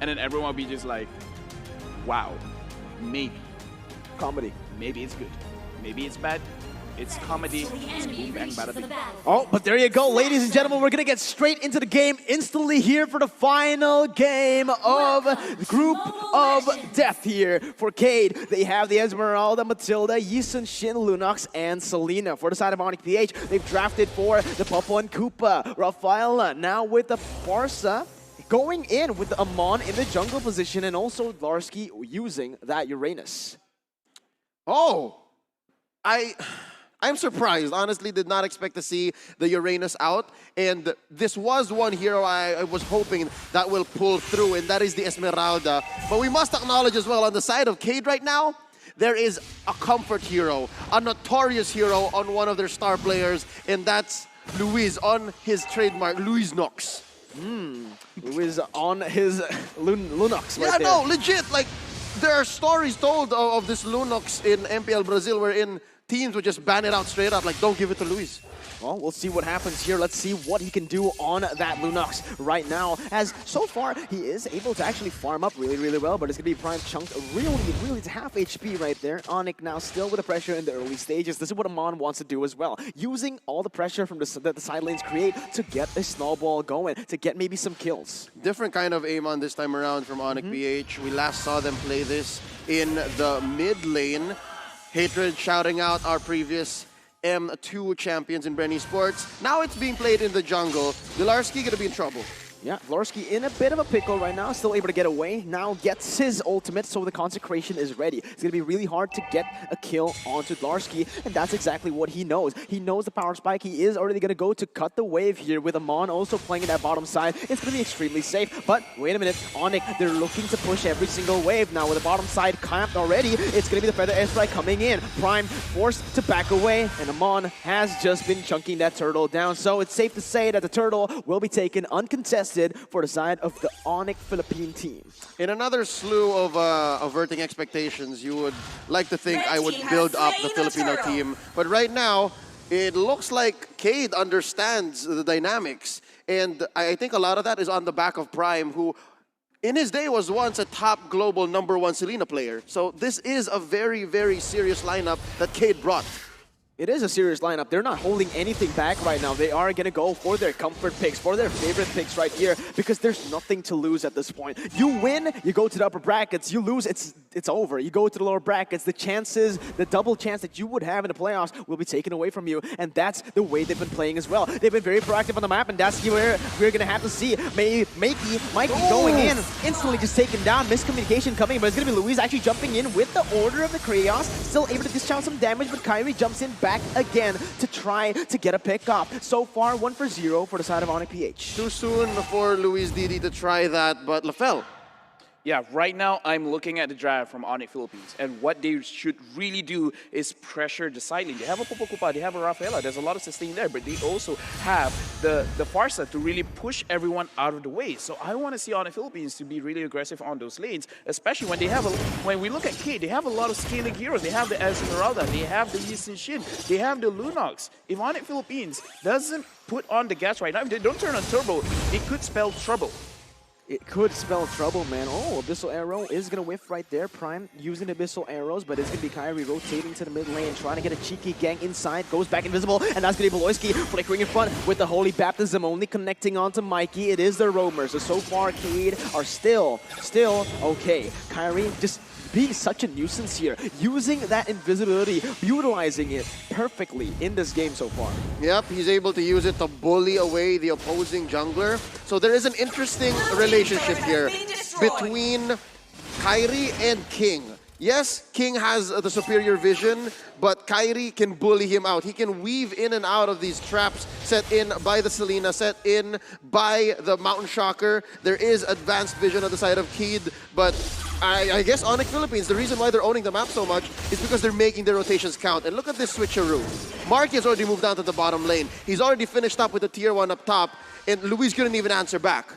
and then everyone will be just like, wow, maybe. Comedy. Maybe it's good. Maybe it's bad. It's comedy. It's boom, bang, bada, bing. Oh, but there you go, ladies and gentlemen. We're going to get straight into the game instantly here for the final game of the Group of Death here. For Cade, they have the Esmeralda, Matilda, Yisun Shin, Lunox, and Selena. For the side of Onic PH, they've drafted for the Popo and Koopa. Rafaela now with the Barca. Going in with the Amon in the jungle position, and also Larsky using that Uranus. Oh, I'm surprised. Honestly, did not expect to see the Uranus out. And this was one hero I was hoping that will pull through, and that is the Esmeralda. But we must acknowledge as well, on the side of Cade right now, there is a comfort hero, a notorious hero on one of their star players, and that's Luis on his trademark, Luis Nox. Luis on his Lunox right Yeah, there. no, legit. Like, there are stories told of this Lunox in MPL Brazil wherein teams would just ban it out straight up, like, don't give it to Luis. Well, we'll see what happens here. Let's see what he can do on that Lunox right now. As so far, he is able to actually farm up really, really well, but it's going to be Prime Chunk. Really, it's half HP right there. Onic now still with the pressure in the early stages. This is what Amon wants to do as well. Using all the pressure from that the side lanes create to get a snowball going, to get maybe some kills. Different kind of aim on this time around from Onic PH. We last saw them play this in the mid lane. Hatred shouting out our previous M2 champions in Brenny Sports. Now it's being played in the jungle. Vilarski gonna be in trouble. Yeah, Larsky in a bit of a pickle right now, still able to get away. Now gets his ultimate, so the consecration is ready. It's going to be really hard to get a kill onto Larsky, and that's exactly what he knows. He knows the power spike. He is already going to go to cut the wave here with Amon also playing in that bottom side. It's going to be extremely safe, but wait a minute. Onic, they're looking to push every single wave now with the bottom side camped already. It's going to be the Feather Airstrike coming in. Prime forced to back away, and Amon has just been chunking that turtle down, so it's safe to say that the turtle will be taken uncontested for the side of the Onic Philippine team. In another slew of averting expectations, you would like to think I would build up the Filipino team. But right now, it looks like Cade understands the dynamics. And I think a lot of that is on the back of Prime, who in his day was once a top global #1 Selena player. So this is a very, very serious lineup that Cade brought. It is a serious lineup. They're not holding anything back right now. They are going to go for their comfort picks, for their favorite picks right here, because there's nothing to lose at this point. You win, you go to the upper brackets. You lose, it's over. You go to the lower brackets. The chances, the double chance that you would have in the playoffs will be taken away from you, and that's the way they've been playing as well. They've been very proactive on the map, and that's where we're going to have to see Mikey going in, instantly just taken down. Miscommunication coming, but it's going to be Luis actually jumping in with the Order of the Chaos, still able to discount some damage, but Kyrie jumps in back again to try to get a pick off. So far, 1-for-0 for the side of Onic PH. Too soon for Luis Didi to try that, but Lafel. Yeah, right now I'm looking at the draft from Onic Philippines, and what they should really do is pressure the side lane. They have a Popo Koopa, they have a Rafaela, there's a lot of sustain there, but they also have the Farsa to really push everyone out of the way. So I want to see Onic Philippines to be really aggressive on those lanes, especially when they have when we look at K, they have a lot of scaling heroes. They have the Esmeralda, they have the Yisun Shin, they have the Lunox. If Onic Philippines doesn't put on the gas right now, if they don't turn on turbo, it could spell trouble. It could spell trouble, man. Oh, Abyssal Arrow is going to whiff right there. Prime using Abyssal Arrows, but it's going to be Kyrie rotating to the mid lane, trying to get a cheeky gang inside. Goes back invisible, and that's going to be Beloyski flickering in front with the Holy Baptism, only connecting onto Mikey. It is the roamers. So far, Cade are still okay. Kyrie just being such a nuisance here, using that invisibility, utilizing it perfectly in this game so far. Yep, he's able to use it to bully away the opposing jungler. So there is an interesting relationship here between Kyrie and King. Yes, King has the superior vision, but Kyrie can bully him out. He can weave in and out of these traps set in by the Selena, set in by the Mountain Shocker. There is advanced vision on the side of Kid, but I guess Onic Philippines, the reason why they're owning the map so much is because they're making their rotations count. And look at this switcheroo. Marky has already moved down to the bottom lane. He's already finished up with the tier 1 up top, and Luis couldn't even answer back.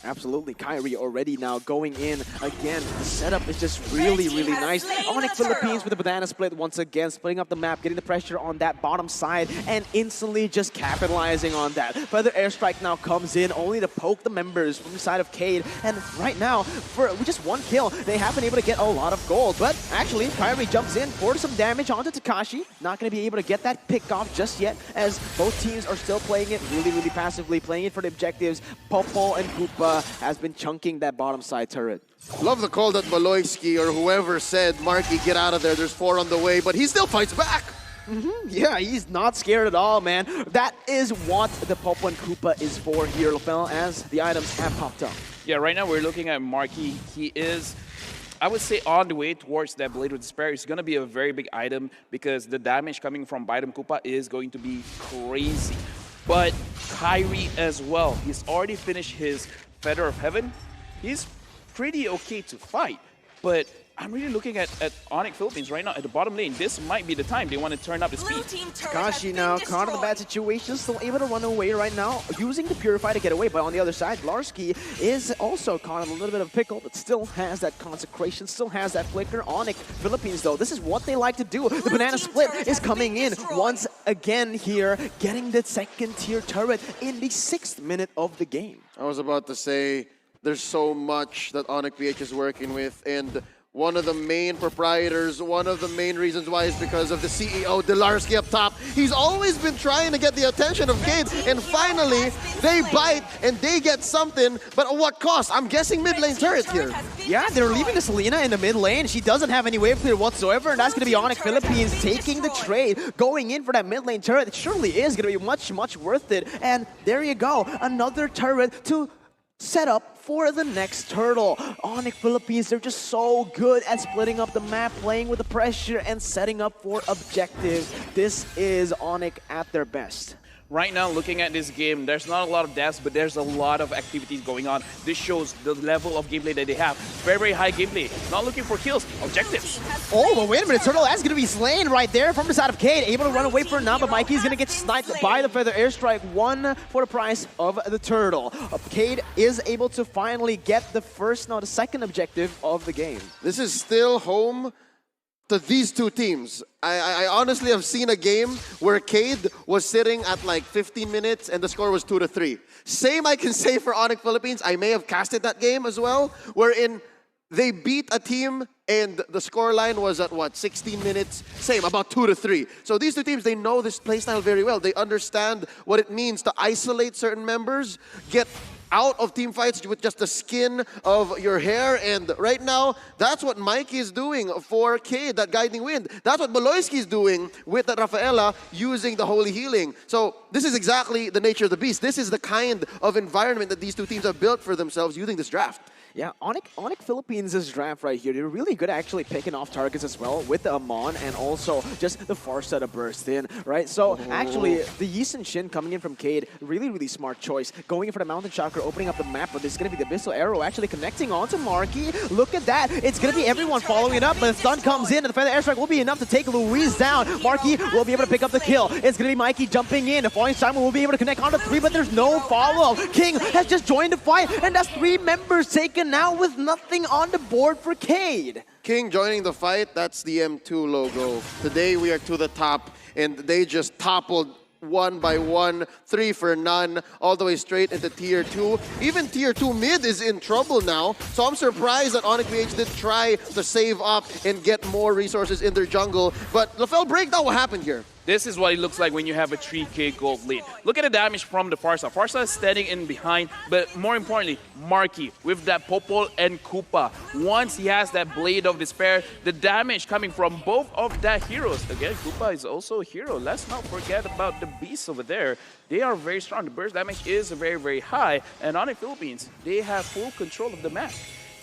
Absolutely, Kyrie already now going in again. The setup is just really, really nice. Onic Philippines with the banana split once again, splitting up the map, getting the pressure on that bottom side, and instantly just capitalizing on that. Further airstrike now comes in, only to poke the members from the side of Cade. And right now, for just one kill, they have been able to get a lot of gold. But actually, Kyrie jumps in for some damage onto Takashi. Not going to be able to get that pick off just yet, as both teams are still playing it really, really passively, playing it for the objectives. Popo and Koopa has been chunking that bottom side turret. Love the call that Baloyski or whoever said, Marky, get out of there, there's 4 on the way, but he still fights back. Yeah, he's not scared at all, man. That is what the Popo and Koopa is for here, LaFell, as the items have popped up. Yeah, right now we're looking at Marky. He is, I would say, on the way towards that Blade of Despair. It's going to be a very big item because the damage coming from Biden Koopa is going to be crazy. But Kyrie as well, he's already finished his Feather of Heaven. He's pretty okay to fight, but I'm really looking at Onic Philippines right now at the bottom lane. This might be the time they want to turn up the speed. Takashi now caught in a bad situation, still able to run away right now, using the Purify to get away. But on the other side, Larski is also caught in a little bit of a pickle, but still has that consecration, still has that flicker. Onic Philippines, though, this is what they like to do. The banana split is coming in once again here, getting the second tier turret in the 6th minute of the game. I was about to say, there's so much that Onic PH is working with, and one of the main proprietors, one of the main reasons why is because of the CEO, Delarski up top. He's always been trying to get the attention of Cade, and finally, they bite and they get something, but at what cost? I'm guessing mid lane turret here. Yeah, they're leaving the Selena in the mid lane. She doesn't have any wave clear whatsoever, and that's going to be Onic Philippines taking the trade, going in for that mid lane turret. It surely is going to be much, much worth it. And there you go, another turret to set up for the next turtle. Onic Philippines, they're just so good at splitting up the map, playing with the pressure, and setting up for objectives. This is Onic at their best. Right now, looking at this game, there's not a lot of deaths, but there's a lot of activities going on. This shows the level of gameplay that they have. Very, very high gameplay. Not looking for kills, objectives. Oh, but wait a minute. Turtle that's going to be slain right there from the side of Cade. Able to run away for now, but Mikey's going to get sniped by the Feather Airstrike. 1 for the price of the Turtle. Cade is able to finally get the first, now the second objective of the game. This is still home to these two teams. I honestly have seen a game where Cade was sitting at like 15 minutes and the score was 2-3. Same I can say for Onic Philippines. I may have casted that game as well, wherein they beat a team and the scoreline was at what, 16 minutes? Same, about 2-3. So these two teams, they know this playstyle very well. They understand what it means to isolate certain members, get out of team fights with just the skin of your hair. And right now, that's what Mikey is doing for Cade, that Guiding Wind. That's what Baloyski is doing with Rafaela using the Holy Healing. So this is exactly the nature of the beast. This is the kind of environment that these two teams have built for themselves using this draft. Yeah, Onic Philippines' draft right here, they're really good at actually picking off targets as well with the Amon and also just the Farsa to burst in, right? So actually, the Yisun Shin coming in from Cade, really, really smart choice. Going in for the Mountain Chakra, opening up the map, but this is going to be the Abyssal Arrow actually connecting onto Marky. Look at that. It's going to be everyone following it up, but the stun comes in and the Feather Airstrike will be enough to take Louise down. Marky will be able to pick up the kill. It's going to be Mikey jumping in. The Falling Simon will be able to connect onto 3, but there's no follow-up. King has just joined the fight, and that's 3 members taken now with nothing on the board for Cade. King joining the fight, that's the M2 logo. Today we are to the top, and they just toppled 1 by 1, 3 for none, all the way straight into Tier 2. Even Tier 2 mid is in trouble now, so I'm surprised that Onic PH did try to save up and get more resources in their jungle. But LaFell, break down what happened here. This is what it looks like when you have a 3k gold lead. Look at the damage from the Farsa. Farsa is standing in behind, but more importantly, Marky with that Popol and Koopa. Once he has that Blade of Despair, the damage coming from both of that heroes. Again, Koopa is also a hero. Let's not forget about the beasts over there. They are very strong. The burst damage is very, very high. And on the Philippines, they have full control of the map.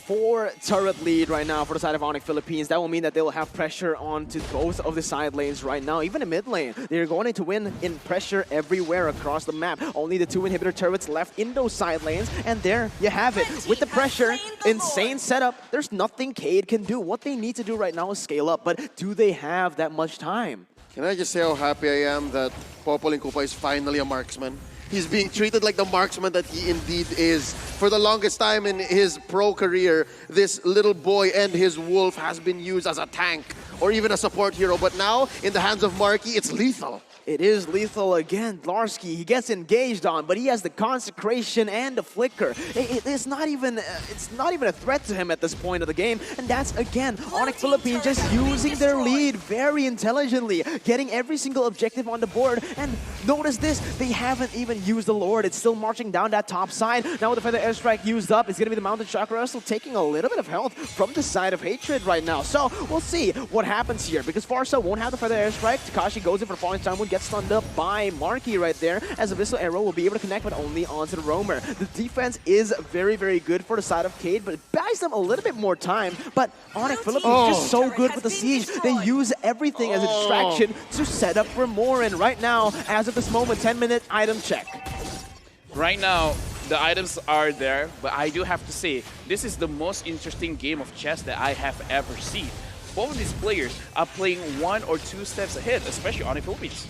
4 turret lead right now for the side of Onic Philippines. That will mean that they will have pressure onto both of the side lanes right now. Even in mid lane, they're going to win in pressure everywhere across the map. Only the 2 inhibitor turrets left in those side lanes. And there you have it. With the pressure, insane setup, there's nothing Cade can do. What they need to do right now is scale up. But do they have that much time? Can I just say how happy I am that Popol and Koopa is finally a marksman? He's being treated like the marksman that he indeed is. For the longest time in his pro career, this little boy and his wolf has been used as a tank or even a support hero. But now, in the hands of Marky, it's lethal. It is lethal again. Dlarsky, he gets engaged on, but he has the consecration and the flicker. It's not even a threat to him at this point of the game. And that's again Onic Philippines just using their lead very intelligently, getting every single objective on the board. And notice this, they haven't even used the Lord. It's still marching down that top side. Now with the Feather Airstrike used up, it's gonna be the Mountain Chakra still taking a little bit of health from the side of Hatred right now. So we'll see what happens here because Farsa won't have the Feather Airstrike. Takashi goes in for Falling Time Wound, gets stunned up by Marky right there, as Abyssal Arrow will be able to connect, but only onto the Roamer. The defense is very, very good for the side of Cade, but it buys them a little bit more time. But Onic Philippines just so good with the siege. They use everything as a distraction to set up for more. And right now, as of this moment, 10-minute item check. Right now, the items are there, but I do have to say, this is the most interesting game of chess that I have ever seen. Both of these players are playing 1 or 2 steps ahead, especially Onic Philippines.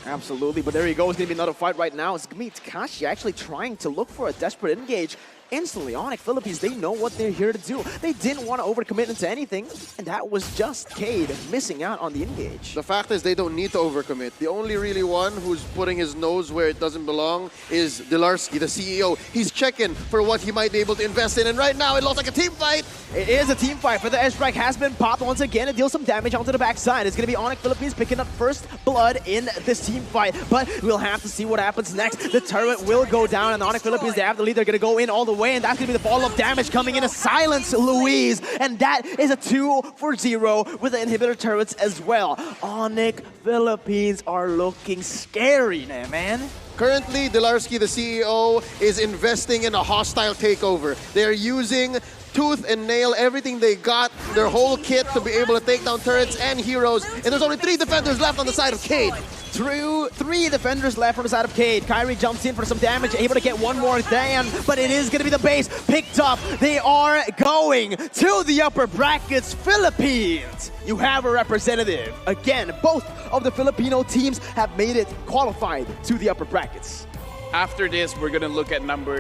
Absolutely, but there you go. It's going to be another fight right now. It's going to be Takashi actually trying to look for a desperate engage. Instantly, Onic Philippines, they know what they're here to do. They didn't want to overcommit into anything, and that was just Cade missing out on the engage. The fact is they don't need to overcommit. The only really one who's putting his nose where it doesn't belong is Dlarsky, the CEO. He's checking for what he might be able to invest in, and right now it looks like a team fight. It is a team fight, but the airstrike has been popped once again. It deals some damage onto the backside. It's going to be Onic Philippines picking up first blood in this team fight, but we'll have to see what happens next. The turret will go down, and Onic Philippines, they have the lead. They're going to go in all the way, and that's going to be the ball of damage coming in to silence Louise, and that is a 2-for-0 with the inhibitor turrets as well. Onic Philippines are looking scary now, man. Currently, Dlarsky, the CEO, is investing in a hostile takeover. They're using tooth and nail, everything they got, their whole kit to be able to take down turrets and heroes. And there's only 3 defenders left on the side of Cade. Three defenders left from the side of Cade. Kyrie jumps in for some damage, able to get one more down, but it is going to be the base picked up. They are going to the upper brackets. Philippines, you have a representative. Again, both of the Filipino teams have made it qualified to the upper brackets. After this, we're going to look at number